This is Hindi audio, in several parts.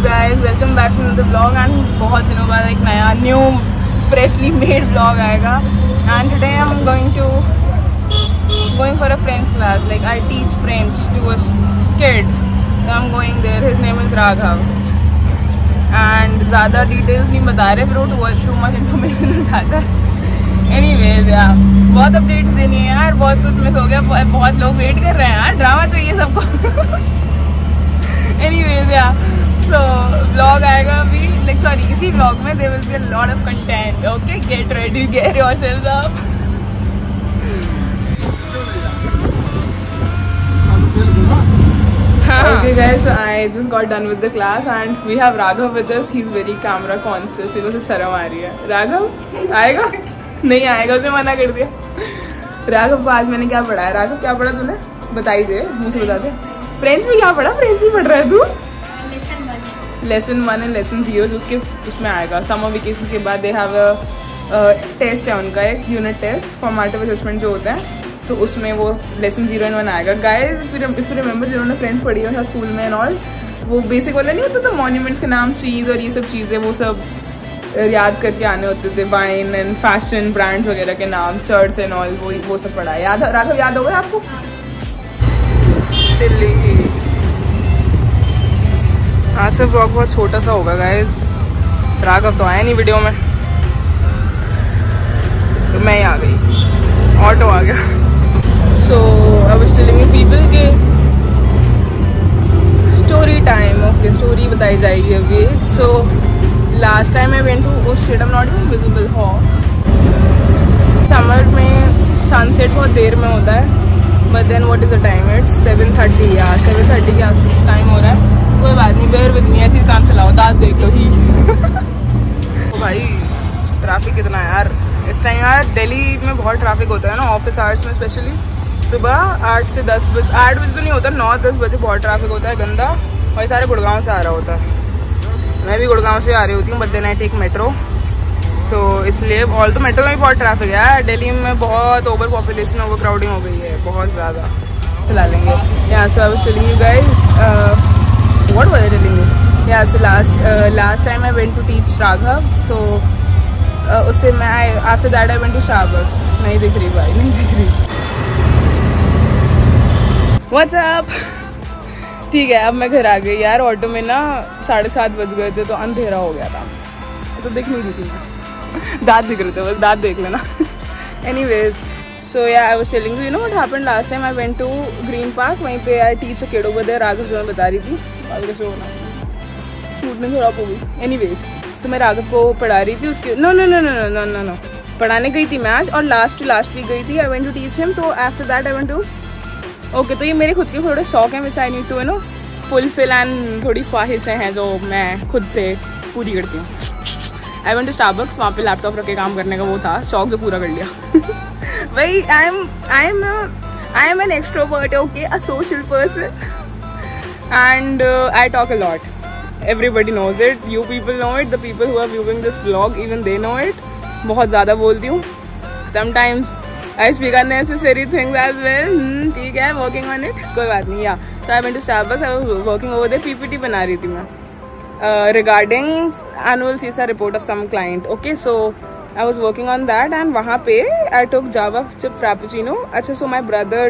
Guys, welcome back to the blog and बहुत दिनों बाद एक नया न्यू फ्रेशली मेड ब्लॉग आएगा। And today I am going for a French class, like I teach French to a kid, so I'm going there. His name is Raghav and ज़्यादा डिटेल्स नहीं बता रहे, फिर टू मच इन्फॉर्मेशन हो जाता है। एनीवेज यार, बहुत अपडेट्स देनी है यार, बहुत कुछ मिस हो गया, बहुत लोग वेट कर रहे हैं यार, ड्रामा चाहिए सबको। एनीवेज यार, सो व्लॉग आएगा अभी, लाइक सॉरी इसी व्लॉग में there will be a lot of content. Okay, get ready, get yourself up. Okay guys, so I just got done with the class and we have Raghav with us. He's very camera conscious, उसे शर्म आ रही है। राघव आएगा? नहीं आएगा, उसे मना कर दिया। राघव को आज मैंने क्या पढ़ाया? राघव क्या पढ़ा तूने? बताई दे, मुझे बता दे। फ्रेंच में क्या पढ़ा? फ्रेंच में पढ़ रहा है तू? लेसन 1 एंड लेसन 0 उसके उसमें आएगा। समर वेकेशन के बाद दे हैव अ टेस्ट है उनका, एक यूनिट टेस्ट फॉर्मेटिव असेसमेंट जो होता है, तो उसमें वो लेसन 0 एंड 1 आएगा। गाइस, इफ यू रिमेंबर, जिन्होंने फ्रेंच पढ़ी है स्कूल में एंड ऑल, वो बेसिक वाला नहीं होता था, मॉन्यूमेंट्स के नाम, चीज़ और ये सब चीज़ें, वो सब याद करके आने होते थे, वाइन एंड फैशन ब्रांड्स वगैरह के नाम, चर्च एंड ऑल, वो सब पढ़ा है। याद राघव, याद होगा आपको? दिल्ली आज का ब्लॉग बहुत छोटा सा होगा गाइस, राघव तो आया नहीं वीडियो में, तो मैं ही आ गई, ऑटो आ गया। So I was telling you people के स्टोरी टाइम। ओके, स्टोरी बताई जाएगी अभी। So last time I went to, oh shit, I am not even visible. Summer में सनसेट बहुत देर में होता है, but then what is the time? It's 7:30 या 7:30 के आसपास टाइम हो रहा है। कोई बात नहीं, बेयर विद मी, ऐसे काम चलाओ, दांत देख लो ही। ओ भाई, ट्रैफिक कितना है यार इस टाइम यार। दिल्ली में बहुत ट्रैफिक होता है ना, ऑफिस आवर्स में स्पेशली। सुबह 8 से 10 बजे, 8 बजे तो नहीं होता, 9-10 बजे बहुत ट्रैफिक होता है गंदा, और सारे गुड़गांव से आ रहा होता है। मैं भी गुड़गांव से आ रही होती हूँ, but then I take metro, तो इसलिए ऑल तो मेट्रो में भी बहुत ट्रैफिक है यार। दिल्ली में बहुत ओवर पॉपुलेशन, ओवर क्राउडिंग हो गई है, बहुत ज़्यादा। चला लेंगे यहाँ। So I was telling you guys, what was I telling you? Yeah so last time I went to teach Raghav, तो उससे मैं after that I went to Starbucks. नहीं दिख रही भाई, नहीं दिख रही। What's up? ठीक है, अब मैं घर आ गई यार। ऑटो में ना 7:30 बज गए थे, तो अंधेरा हो गया था, तो दिख नहीं रही थी। दांत दिख रहे थे, बस दांत देख लेना। Anyways, so yeah I was telling you know what happened last time. I went to Green Park, वहीं पे I teach a kid over there. Raghav जो मैं बता रही थी, शूट में थोड़ा हो गई। एनीवेज, तो मैं राघव को पढ़ा रही थी, उसके नो पढ़ाने गई थी मैं आज, और लास्ट वीक गई थी। I went to teach him, तो after that I went to okay. तो ये मेरे खुद के थोड़े शौक हैं, which I need to no fulfil, and थोड़ी ख्वाहिशें हैं जो मैं खुद से पूरी करती हूँ। आई वेंट टू स्टारबक्स, वहाँ पे लैपटॉप रख के काम करने का वो था शौक, जो पूरा कर लिया। भाई I am an extrovert, okay, a social person, and I talk a lot. Everybody knows it, you people know it, the people who are viewing this vlog even they know it. बहुत ज़्यादा बोलती हूँ. Sometimes I speak unnecessary things as well. ठीक है, working on it. कोई बात नहीं यार. So I went to Starbucks. I was working over there. PPT बना रही थी मैं. Regarding annual CSR report of some client. Okay, so I was working on that and वहाँ पे I took Java chip frappuccino. अच्छा, so my brother,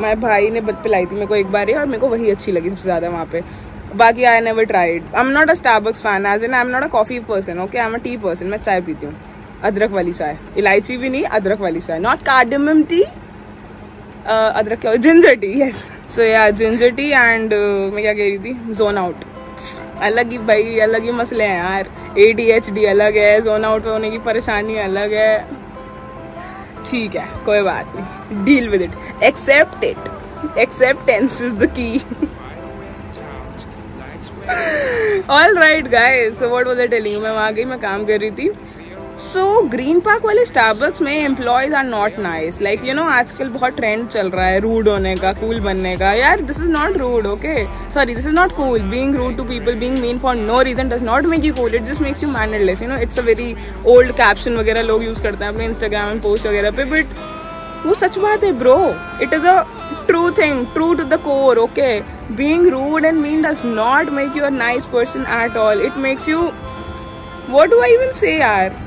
my भाई ने पिलाई थी मेरे को एक बार ही, और मेरे को वही अच्छी लगी सबसे ज़्यादा वहाँ पे. बाकी I never tried. I am not a Starbucks fan, as in I am not a coffee person. Okay, I am a tea person. मैं चाय पीती हूँ, अदरक वाली चाय, इलायची भी नहीं, अदरक वाली चाय, नॉट कार्डमम टी. अदरक क्या, जिंजर टी. यस, सो या जिंजर टी. एंड मैं क्या कह रही थी? Zone out. अलग ही भाई, अलग ही मसले हैं यार. ADHD अलग है, जोन आउट होने की परेशानी अलग है. ठीक है, कोई बात नहीं, deal with it, accept it. Acceptance is the key. All right guys, so what was I telling you? मैं वहाँ गई, मैं काम कर रही थी. So ग्रीन पार्क वाले स्टारबक्स में employees are not nice. Like you know, आजकल बहुत ट्रेंड चल रहा है रूड होने का, कूल बनने का. यार, this is not rude, okay, sorry, this is not cool. Being rude to people, being mean for no reason does not make you cool. It just makes you mannerless. You know, it's a very old caption वगैरह लोग यूज करते हैं अपने इंस्टाग्राम एंड पोस्ट वगैरह पे, बट वो सच बात है bro. It is a true thing, true to the core, okay? Being rude and mean does not make you a nice person at all. It makes you, what do I even say यार?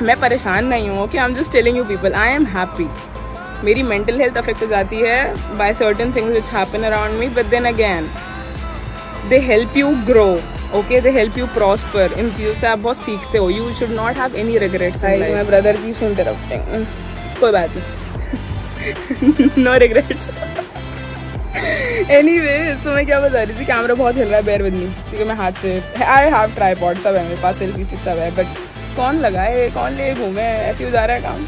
मैं परेशान नहीं हूँ, okay? I'm just telling you people, I am happy. मेरी mental health affect हो जाती है by certain things which happen around me, but then again, they help you grow, okay? They help you prosper. इन चीज़ों से आप बहुत सीखते हो. You should not have any regrets in life. My brother keeps interrupting. कोई बात नहीं. No regrets. Anyway, so मैं क्या बता रही थी, कैमरा बहुत हिल रहा है, bear with me, क्योंकि मैं हाथ से, I have tripod सब है मेरे पास, सेल्फी स्टिक सब है, बट कौन लगाए, कौन ले घूमे, ऐसे हो जा रहा है काम,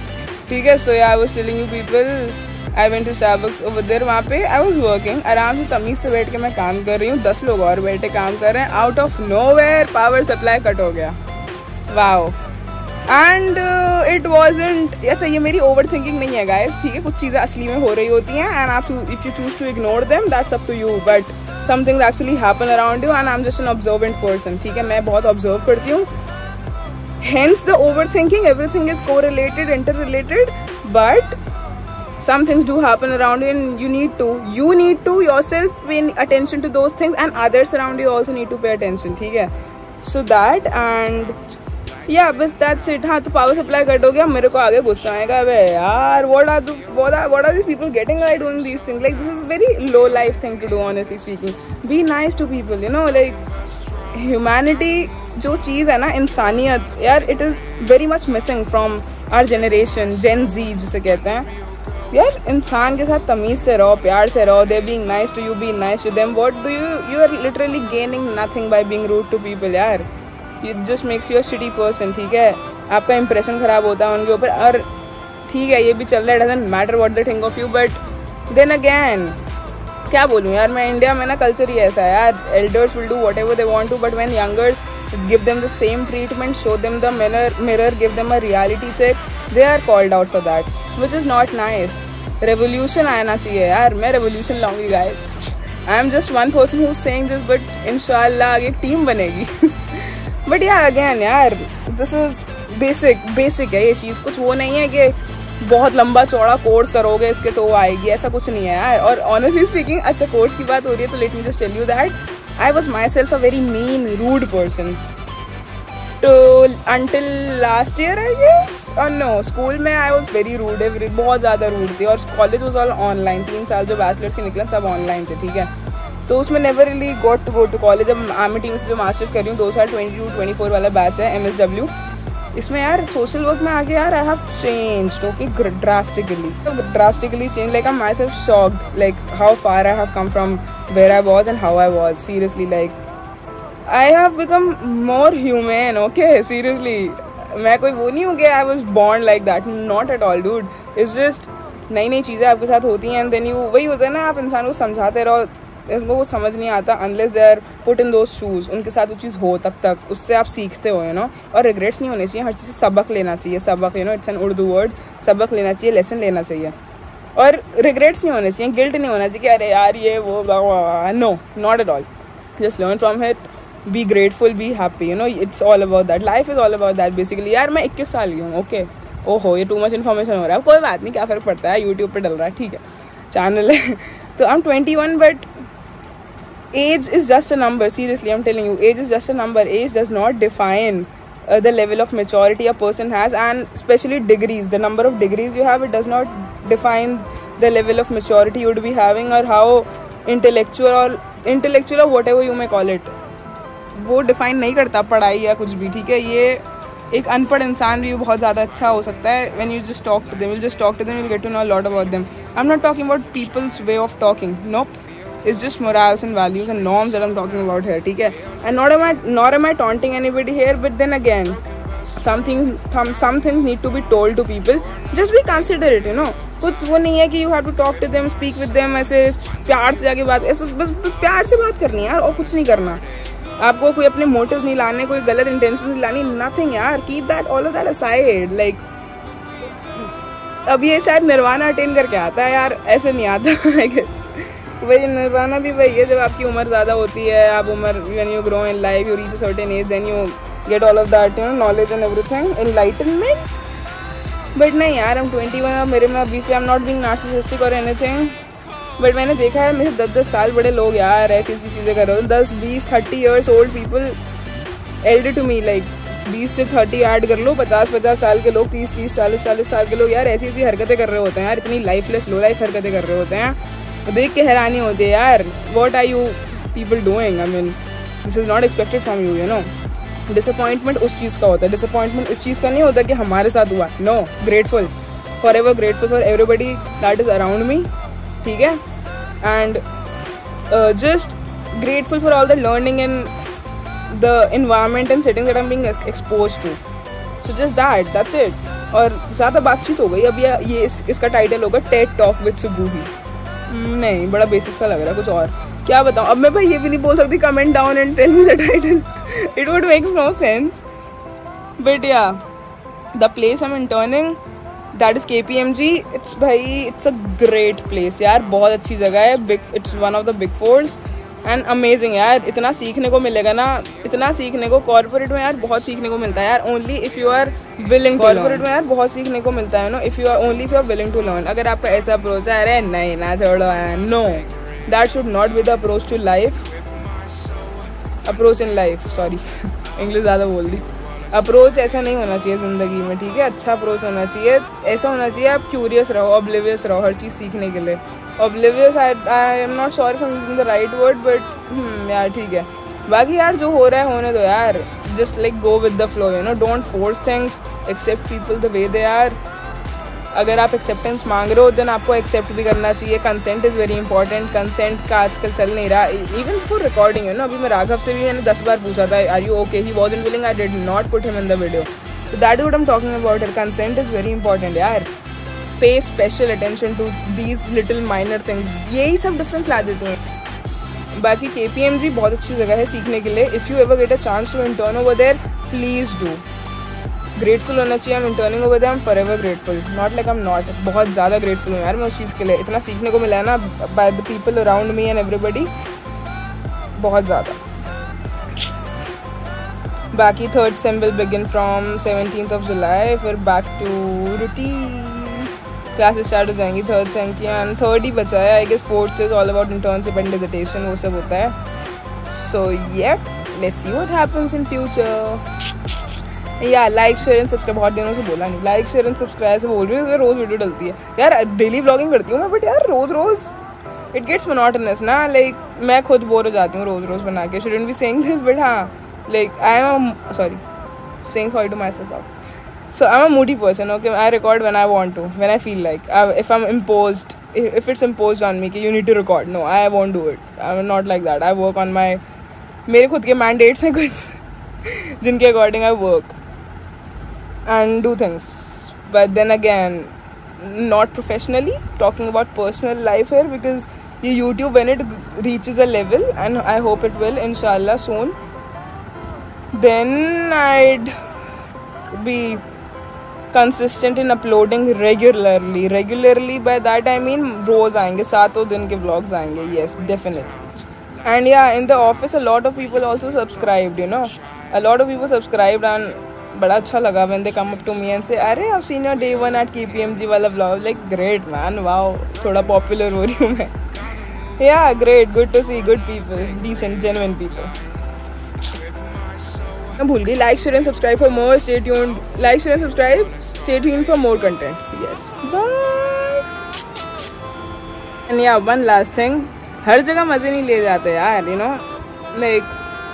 ठीक है. So yeah, I was telling you people, I went to Starbucks over there. वहाँ पे I was working, आराम से तमीज़ से बैठ के मैं काम कर रही हूँ, 10 लोग और बैठे काम कर रहे हैं. Out of nowhere power supply cut हो गया. Wow. एंड इट वॉजेंट, अच्छा ये मेरी ओवर थिंकिंग नहीं है गाइस, ठीक है, कुछ चीज़ें असली में हो रही होती हैं एंड आप if you choose to ignore them that's up to you, but some things actually happen around you and I am just an observant person, ठीक है. मैं बहुत ऑब्जर्व करती हूँ, hence the over thinking. Everything is correlated, interrelated, but some things do happen around you and you need to yourself pay attention to those things and others around you also need to pay attention, ठीक है. So that and या बस दैट्स इट. हाँ, तो पावर सप्लाई कट हो गया, मेरे को आगे गुस्सा आएगा, अबे यार what are these people getting by doing these things? Like this is very low life thing to do, honestly speaking. Be nice to people, you know, like humanity जो चीज़ है ना, इंसानियत यार, it is very much missing from our generation, Gen Z जिसे कहते हैं यार. इंसान के साथ तमीज़ से रहो, प्यार से रहो. They being nice to you, be nice to them. What do you are literally gaining nothing by being rude to people यार. It just makes you a shitty person, ठीक है. आपका इंप्रेशन ख़राब होता है उनके ऊपर, और ठीक है ये भी चल रहा है, doesn't matter what they think of you, but then again क्या बोलूँ यार, मैं इंडिया में ना कल्चर ही ऐसा है यार. Elders will do whatever they want to, but when youngers give them the same treatment, show them the mirror, give them a reality check, they are called out for that, which is not nice. Revolution आना चाहिए यार. मैं revolution लाऊंगी guys. I am just one person who's saying this, but इंशाल्लाह आगे टीम बनेगी. बट यार अगेन यार, दिस इज बेसिक है ये चीज़. कुछ वो नहीं है कि बहुत लंबा चौड़ा कोर्स करोगे इसके तो वो आएगी, ऐसा कुछ नहीं है यार. और ऑनेस्टली स्पीकिंग, अच्छा कोर्स की बात हो रही है तो let me just tell you that I was myself a very mean rude person until last year I guess, or no, school में I was very rude, बहुत ज़्यादा रूड थी. और कॉलेज was all online, 3 साल जो बैचलर्स के निकले सब ऑनलाइन थे, ठीक है. तो उसमें never really got to go to college. अब आर्मी टीम से जो मास्टर्स कर रही हूँ 2 साल 22-24 वाला बैच है MSW, इसमें यार सोशल वर्क में आगे यार I have changed, okay, drastically change. Like I am myself shocked like how far I have come from where I was and how I was. Seriously like I have become more human, okay, seriously. मैं कोई वो नहीं हूँ कि I was born like that, not at all dude. It's just नई नई चीज़ें आपके साथ होती हैं एंड देन यू, वही होता है ना, आप इंसान को समझाते रहो, उनको वो समझ नहीं आता unless they are put in those shoes. उनके साथ वो चीज़ हो तब तक उससे आप सीखते हो, यू नो. और रिग्रेट्स नहीं होने चाहिए, हर चीज़ से सबक लेना चाहिए. सबक, you know, it's an Urdu word. सबक लेना चाहिए, लेसन लेना चाहिए, और रिग्रेट्स नहीं होने चाहिए, गिल्ट नहीं होना चाहिए कि अरे यार ये वो, no, not at all. Just learn from it, be grateful, be happy, you know. It's all about that, life is all about that basically. यार मैं 21 साल की हूँ, ओके. ओहो, ये टू मच इन्फॉर्मेशन हो रहा है, कोई बात नहीं, क्या फ़र्क पड़ता है, यूट्यूब पे डल रहा है, ठीक है, चैनल है. तो I am 21, but age is just a number. Seriously, I'm telling you, age is just a number. Age does not define the level of maturity a person has, and especially degrees, the number of degrees you have, it does not define the level of maturity you would be having or how intellectual or whatever you may call it. वो डिफाइन नहीं करता पढ़ाई या कुछ भी, ठीक है. ये एक अनपढ़ इंसान भी बहुत ज़्यादा अच्छा हो सकता है. when you just talk to them, you'll get to know a lot about them. I'm not talking about people's way of talking, nope. It's just morals and values and norms that I'm talking about here, ठीक है. And nor am I taunting anybody here, but then again, some things need to be told to people. Just be considerate, you know. कुछ वो नहीं है कि you have to talk to them, speak with them, ऐसे प्यार से जाके बात, ऐसे बस प्यार से बात करनी है यार, और कुछ नहीं करना. आपको कोई अपने मोटिव नहीं लाने, कोई गलत इंटेंशन नहीं लानी, नथिंग यार. Keep that, all of that aside. Like अब ये शायद निर्वाणा अटेन करके आता है यार, ऐसे नहीं आता आई गेस. वही निर्वाणा भी वही है, जब आपकी उम्र ज़्यादा होती है, आप उम्र, when you grow in life, you reach a certain age, then you get all of that, you know, knowledge and everything, enlightenment. But नहीं यार, I'm 21, अब मेरे में अभी से, I am not being narcissistic और एनीथिंग. बट मैंने देखा है मेरे 10-10 साल बड़े लोग यार ऐसी ऐसी चीज़ें कर रहे हो, 10, 20, 30 years old people elder to me, like 20 से 30 ऐड कर लो, 50-50 साल के लोग, 30-30, 40-40 साल के लोग यार ऐसी ऐसी हरकतें कर रहे होते हैं यार, इतनी लाइफलेस लो लाइफ हरकतें कर रहे होते हैं, तो देख के हैरानी होती है यार। What are you people doing? I mean this is not expected from you, you know. Disappointment उस चीज़ का होता है, डिसअपॉइंटमेंट इस चीज़ का नहीं होता कि हमारे साथ हुआ, no, grateful, forever grateful for everybody that is around me, ठीक है, and just grateful for all the learning and the environment and settings that I'm being exposed to, so just that's it। और ज़्यादा बातचीत हो गई, अब ये इसका टाइटल होगा टेड टॉक विद सुबूही। नहीं, बड़ा बेसिक सा लग रहा है, कुछ और क्या बताऊँ अब मैं भाई, ये भी नहीं बोल सकती comment down and tell me the title, it would make no sense, but yeah the place I am interning that is KPMG। It's a great place यार, बहुत अच्छी जगह है, it's one of the big fours and amazing यार, इतना सीखने को मिलेगा ना, इतना सीखने को, कॉर्पोरेट में यार बहुत सीखने को मिलता है यार, only if you are willing, corporate में यार बहुत सीखने को मिलता है no, if you are willing to learn. अगर आपका ऐसा अप्रोच है, अरे नहीं ना छोड़ो, no, that should not be the approach to life, approach in life, sorry English ज़्यादा बोल दी, अप्रोच ऐसा नहीं होना चाहिए ज़िंदगी में, ठीक है, अच्छा अप्रोच होना चाहिए, ऐसा होना चाहिए आप क्यूरियस रहो, ऑब्लिवियस रहो हर चीज़ सीखने के लिए। Oblivious, I am not sure if I am using the right word, but यार ठीक है, बाकी यार जो हो रहा है होने दो यार, just like go with the flow, you know, don't force things, accept people the way they are. अगर आप एक्सेप्टेंस मांग रहे हो देन आपको एक्सेप्ट भी करना चाहिए। Consent is very important, consent का आजकल चल नहीं रहा, even for recording, you know, अभी मैं राघव से भी मैंने 10 बार पूछा था are you okay, he wasn't willing, I did not put him in the video, so that is what I'm talking about here, consent is very important यार, pay special attention to these little minor things, यही सब डिफरेंस ला देती हैं। बाकी KPMG बहुत अच्छी जगह है सीखने के लिए, if you ever get a chance to intern over there please do, grateful होना चाहिए, I am interning over there, I am forever grateful, not like I am not, बहुत ज़्यादा ग्रेटफुल हूँ यार मैं उस चीज़ के लिए, इतना सीखने को मिला है ना by the people around me and everybody, बहुत ज़्यादा। बाकी third sem will begin from 17th of July, फिर back to routine, classes start हो जाएंगी थर्ड सेम की, एंड थर्ड ही बचा है, I guess fourth is all about internship and dissertation, वो सब होता है। सो ये let's see what happens in future. या लाइक शेयर एंड सब्सक्राइब, बहुत दिनों से बोला नहीं, लाइक शेयर एंड सब्सक्राइब से बोल रही हूँ, रोज़ वीडियो डलती है यार, डेली व्लॉगिंग करती हूँ मैं, बट यार रोज़ इट गेट्स मोनोटोनस ना, लाइक मैं खुद बोर हो जाती हूँ रोज़ बना के, shouldn't be saying this, but हाँ, like saying sorry to myself out. So I'm a moody person, okay, I record when I want to, when I feel like, if I'm imposed, if it's imposed on me कि you need to record, no, I won't do it, I'm not like that, I work on my, मेरे खुद के mandates हैं कुछ जिनके according I work and do things, but then again not professionally, talking about personal life here, because YouTube when it reaches a level, and I hope it will inshallah soon, then I'd be consistent in uploading regularly, by that I mean रोज आएंगे, 7 दिन के vlogs आएंगे, yes definitely, and yeah in the office a lot of people also subscribed, you know, a lot of people subscribed, and बड़ा अच्छा लगा when they come up to me and say अरे I've seen your day 1 at KPMG वाला vlog, like great man, wow, थोड़ा popular हो रही हूँ मैं, yeah great, good to see good people, decent genuine people। मैं भूल गई, like share and subscribe for more, stay tuned, like share and subscribe, stay tuned for more content, yes bye. And yeah one last thing, हर जगह मज़े नहीं लिए जाते यार, यू नो, लाइक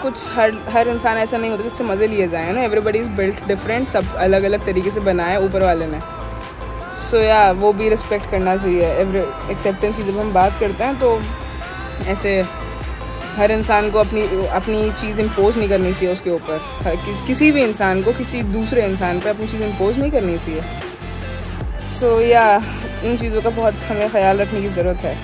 कुछ हर इंसान ऐसा नहीं होता जिससे मज़े लिए जाए ना, एवरीबडी इज़ बिल्ट डिफरेंट, सब अलग अलग तरीके से बनाया ऊपर वाले ने, सो या वो भी रिस्पेक्ट करना चाहिए। एक्सेप्टेंस की जब हम बात करते हैं तो ऐसे हर इंसान को अपनी चीज़ इम्पोज नहीं करनी चाहिए उसके ऊपर, किसी भी इंसान को किसी दूसरे इंसान पर अपनी चीज़ इम्पोज नहीं करनी चाहिए। सो या इन चीज़ों का बहुत हमें ख्याल रखने की ज़रूरत है।